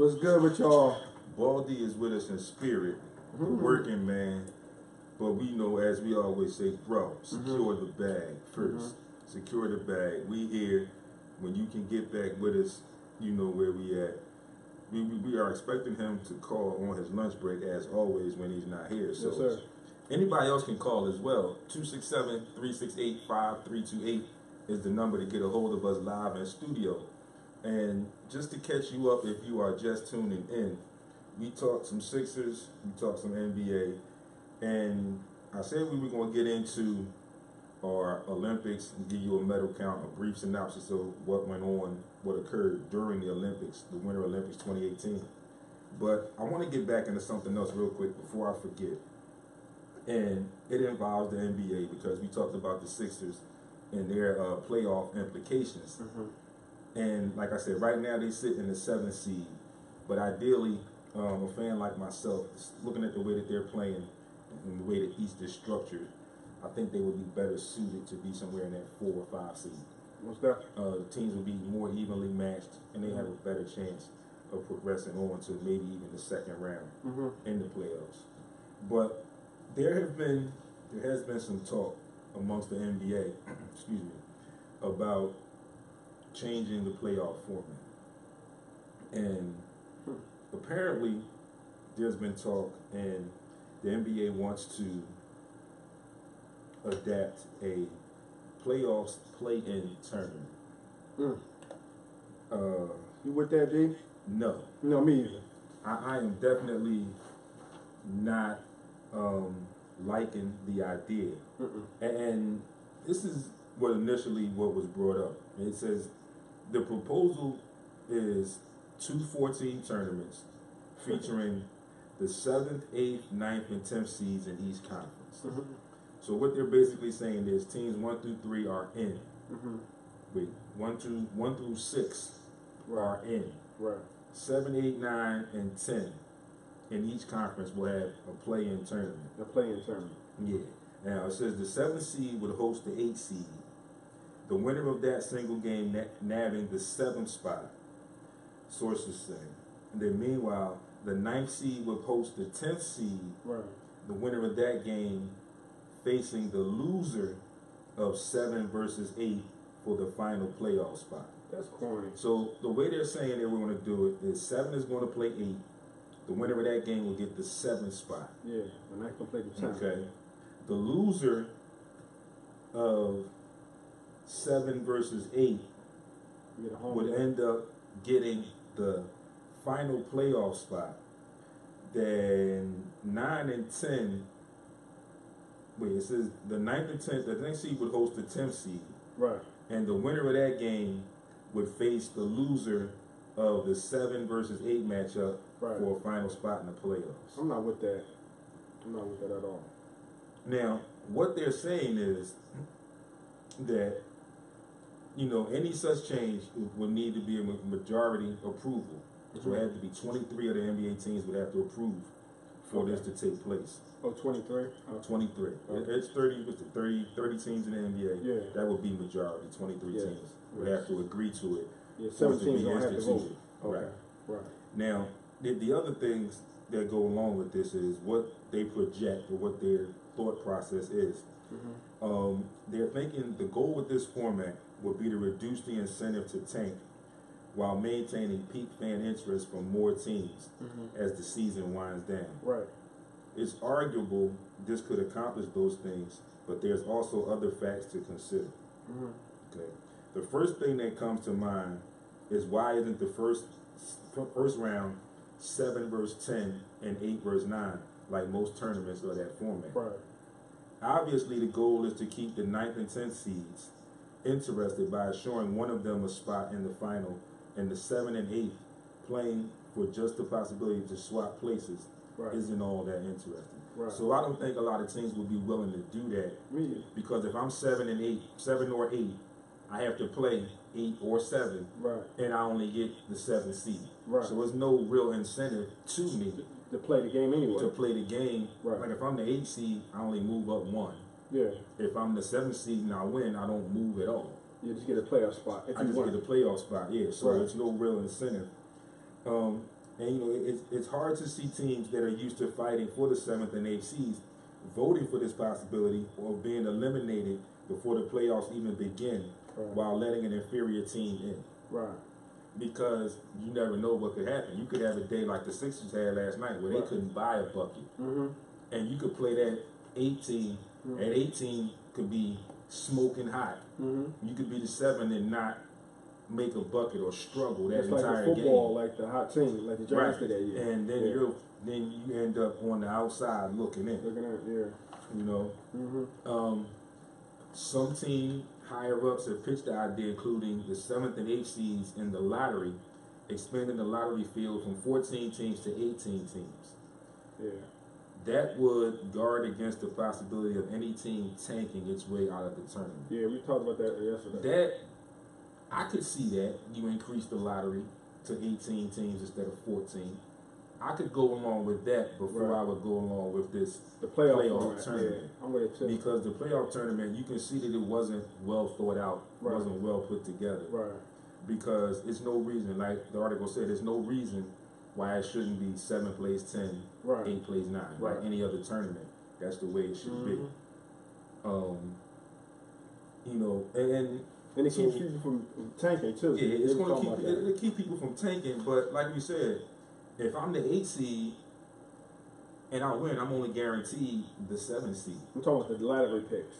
What's good with y'all? Baldy is with us in spirit, the working man. But we know, as we always say, bro, secure the bag first. Secure the bag. We here. When you can get back with us, you know where we at. We are expecting him to call on his lunch break, as always, when he's not here. So yes, sir. Anybody else can call as well. 267-368-5328 is the number to get a hold of us live in studio. And just to catch you up, if you are just tuning in, we talked some Sixers, we talked some NBA, and I said we were going to get into our Olympics and give you a medal count, a brief synopsis of what went on, what occurred during the Olympics, the Winter Olympics 2018. But I want to get back into something else real quick before I forget. And it involves the NBA because we talked about the Sixers and their playoff implications. And like I said, right now they sit in the 7th seed. But ideally, a fan like myself, looking at the way that they're playing and the way the East is structured, I think they would be better suited to be somewhere in that 4 or 5 seed. What's that? Teams would be more evenly matched, and they have a better chance of progressing on to maybe even the second round in the playoffs. But there has been some talk amongst the NBA, excuse me, about changing the playoff format. And apparently there's been talk, and the NBA wants to adapt a playoffs play-in tournament. You with that, D? No. No, me either. I am definitely not liking the idea. And this is what was brought up. It says the proposal is 2 14 tournaments featuring the 7th, 8th, 9th, and 10th seeds in each conference. So what they're basically saying is teams 1 through 3 are in. Wait, 1 through 6 are in. 7, 8, 9, and 10 in each conference will have a play-in tournament. A play-in tournament. Yeah. Now it says the 7th seed would host the 8th seed. The winner of that single game nabbing the 7th spot, sources say. And then meanwhile, the 9th seed would host the 10th seed. The winner of that game facing the loser of 7 versus 8 for the final playoff spot. That's corny. So the way they're saying they were going to do it is 7 is going to play 8. The winner of that game will get the 7th spot. Yeah, and I can play the 10th. Okay. The loser of 7 versus 8 would end up getting the final playoff spot. Then 9 and 10. Wait, it says the 9th and 10th. The next seed would host the 10th seed. And the winner of that game would face the loser of the 7 versus 8 matchup for a final spot in the playoffs. I'm not with that. I'm not with that at all. Now, what they're saying is that, you know, any such change would need to be a majority approval. So it had to be 23 of the NBA teams would have to approve for this to take place. Oh, 23? 23. It's 30 teams in the NBA. Yeah. That would be majority. 23 teams would have to agree to it. Yeah, 7 teams don't have to vote. Right. Now, the other things that go along with this is what they project or what their thought process is. They're thinking the goal with this format would be to reduce the incentive to tank while maintaining peak fan interest from more teams as the season winds down. It's arguable this could accomplish those things, but there's also other facts to consider. Okay. The first thing that comes to mind is why isn't the first round 7 versus 10 and 8 versus 9 like most tournaments of that format? Obviously, the goal is to keep the 9th and 10th seeds interested by assuring one of them a spot in the final, and the 7 and 8 playing for just the possibility to swap places isn't all that interesting. So I don't think a lot of teams would be willing to do that. Because if I'm 7 and 8, 7 or 8, I have to play 8 or 7, and I only get the 7th seed. So there's no real incentive to me to play the game anyway. To play the game. Like if I'm the 8th seed, I only move up 1. If I'm the 7th seed and I win, I don't move at all. You just get a playoff spot. I just get a playoff spot, yeah. So there's no real incentive. And it's hard to see teams that are used to fighting for the 7th and 8th seeds voting for this possibility or being eliminated before the playoffs even begin, while letting an inferior team in. Right. Because you never know what could happen. You could have a day like the Sixers had last night where they couldn't buy a bucket. And you could play that 18. That 18 could be smoking hot. You could be the 7 and not make a bucket or struggle that entire like football, game. Like the hot team, like the Giants did that year. And then you end up on the outside looking in. You know, some team higher ups have pitched the idea, including the 7th and 8th seeds in the lottery, expanding the lottery field from 14 teams to 18 teams. That would guard against the possibility of any team tanking its way out of the tournament. Yeah, we talked about that yesterday. That I could see that you increase the lottery to 18 teams instead of 14. I could go along with that before I would go along with the playoff tournament. Yeah, I'm with it too. Because the playoff tournament, you can see that it wasn't well thought out, wasn't well put together. Because it's no reason, like the article said, there's no reason why it shouldn't be 7 plays 10, 8 plays 9, like any other tournament. That's the way it should be. You know, and it keeps people from tanking too. Yeah, it's going to keep people from tanking. But like we said, if I'm the 8 seed and I win, I'm only guaranteed the 7 seed. I'm talking about the lottery picks.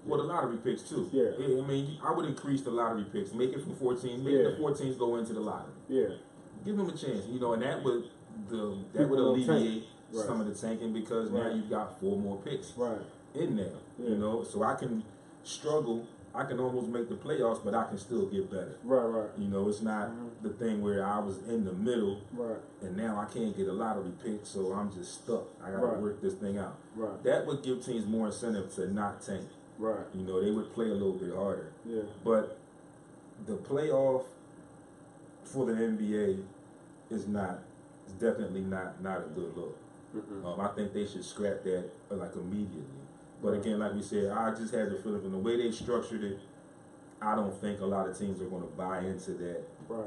Well, the lottery picks too. I mean, I would increase the lottery picks, make it from 14, make the 14s go into the lottery. Give them a chance, you know, and that would alleviate some of the tanking, because now you've got 4 more picks in there. You know, so I can struggle. I can almost make the playoffs, but I can still get better. You know, it's not the thing where I was in the middle and now I can't get a lottery pick, so I'm just stuck. I got to work this thing out. That would give teams more incentive to not tank. You know, they would play a little bit harder. But the playoff for the NBA is definitely not a good look. I think they should scrap that like immediately. But again, like we said, I just had the feeling from the way they structured it, I don't think a lot of teams are going to buy into that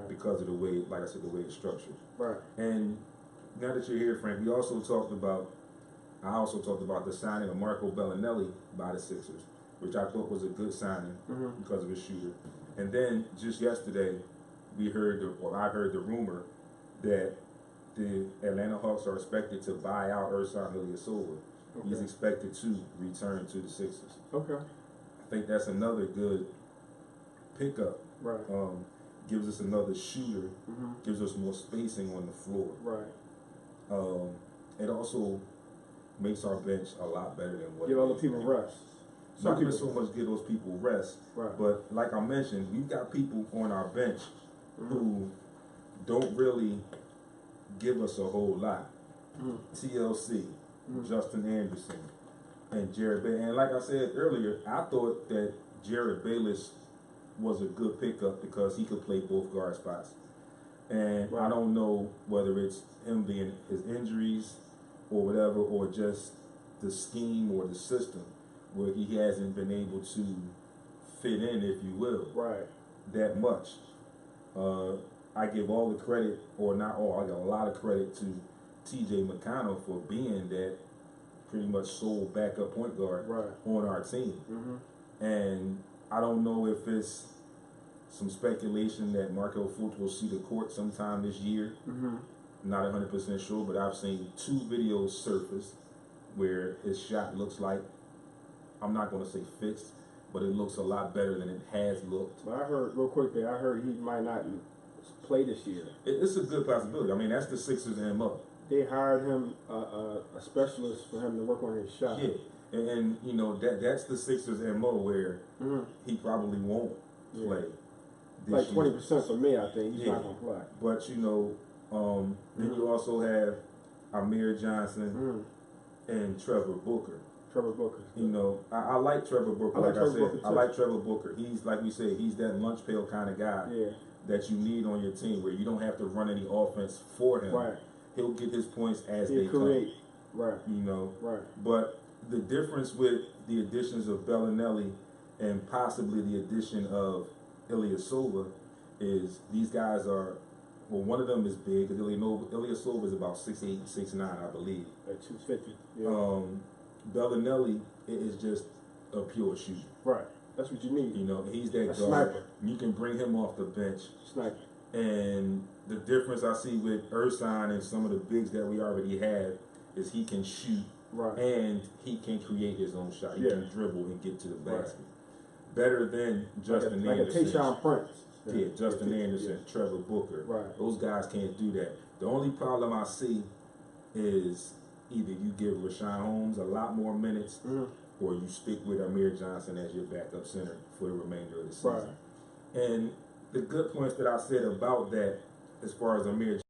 because of the way, like I said, the way it's structured. And now that you're here, Frank, I also talked about the signing of Marco Bellinelli by the Sixers, which I thought was a good signing because of his shooter. And then just yesterday, I heard the rumor that the Atlanta Hawks are expected to buy out Ersan Ilyasova. He's expected to return to the Sixers. I think that's another good pickup. Gives us another shooter. Gives us more spacing on the floor. It also makes our bench a lot better than what. Give other people rest. Not even so much give those people rest, but like I mentioned, we've got people on our bench who don't really give us a whole lot. TLC. Justin Anderson, and Jared Bayless. And like I said earlier, I thought that Jared Bayless was a good pickup because he could play both guard spots. And I don't know whether it's him being his injuries or whatever, or just the scheme or the system where he hasn't been able to fit in, if you will, that much. I give all the credit, or not all, I give a lot of credit to TJ McConnell for being that pretty much sole backup point guard on our team. And I don't know if it's some speculation that Markelle Fultz will see the court sometime this year. Not 100% sure, but I've seen 2 videos surface where his shot looks like, I'm not going to say fixed, but it looks a lot better than it has looked. But I heard, real quick there, I heard he might not play this year. It's a good possibility. I mean, that's the Sixers' MO. They hired him a specialist for him to work on his shot. And you know, that's the Sixers' MO, where he probably won't play. Like 20% for me, I think he's not gonna play. But you know, then you also have Amir Johnson and Trevor Booker. You know, I like Trevor Booker. Like I said, I like Trevor Booker. He's, like we said, he's that lunch pail kind of guy that you need on your team, where you don't have to run any offense for him. He'll get his points as they come. You know. But the difference with the additions of Bellinelli and possibly the addition of Ilyasova is these guys are well, one of them is big. Ilyasova is about 6'8", 6'9", I believe. At 250. Yeah. Bellinelli is just a pure shooter. Right. That's what you need. You know, he's that guard. Sniper. You can bring him off the bench. Sniper. And the difference I see with Ersan and some of the bigs that we already have is he can shoot, right, and he can create his own shot. He can dribble and get to the basket. Right. Better than Justin Anderson. Like a Tayshaun Prince. Yeah, Justin Anderson, Trevor Booker. Right. Those guys can't do that. The only problem I see is either you give Rashawn Holmes a lot more minutes, or you stick with Amir Johnson as your backup center for the remainder of the season. Right. And the good points that I said about that, as far as Amir